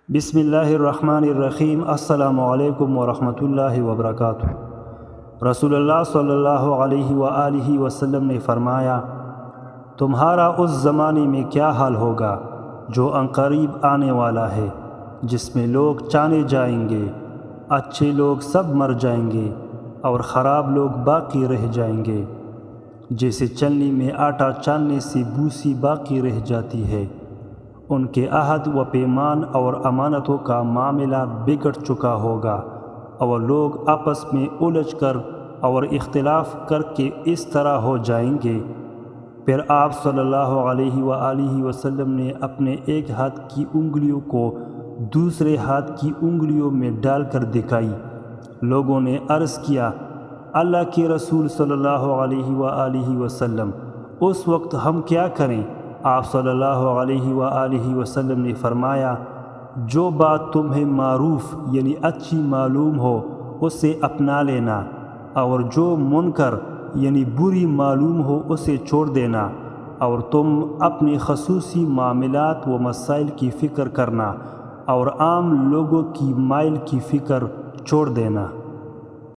بسم اللہ الرحمن الرحیم۔ السلام علیکم ورحمۃ اللہ وبرکاتہ۔ رسول اللہ صلی اللہ علیہ وآلہ وسلم نے فرمایا، تمہارا اس زمانے میں کیا حال ہوگا جو عنقریب آنے والا ہے، جس میں لوگ چانے جائیں گے، اچھے لوگ سب مر جائیں گے اور خراب لوگ باقی رہ جائیں گے، جیسے چلنی میں آٹا چاننے سے بوسی باقی رہ جاتی ہے۔ ان کے عہد و پیمان اور امانتوں کا معاملہ بگڑ چکا ہوگا اور لوگ آپس میں الجھ کر اور اختلاف کر کے اس طرح ہو جائیں گے۔ پھر آپ صلی اللہ علیہ وآلہ وسلم نے اپنے ایک ہاتھ کی انگلیوں کو دوسرے ہاتھ کی انگلیوں میں ڈال کر دکھائی۔ لوگوں نے عرض کیا، اللہ کے رسول صلی اللہ علیہ وآلہ وسلم، اس وقت ہم کیا کریں؟ آپ صلی اللہ علیہ وآلہ وسلم نے فرمایا، جو بات تمہیں معروف یعنی اچھی معلوم ہو اسے اپنا لینا، اور جو منکر یعنی بری معلوم ہو اسے چھوڑ دینا، اور تم اپنے خصوصی معاملات و مسائل کی فکر کرنا اور عام لوگوں کی مائل کی فکر چھوڑ دینا۔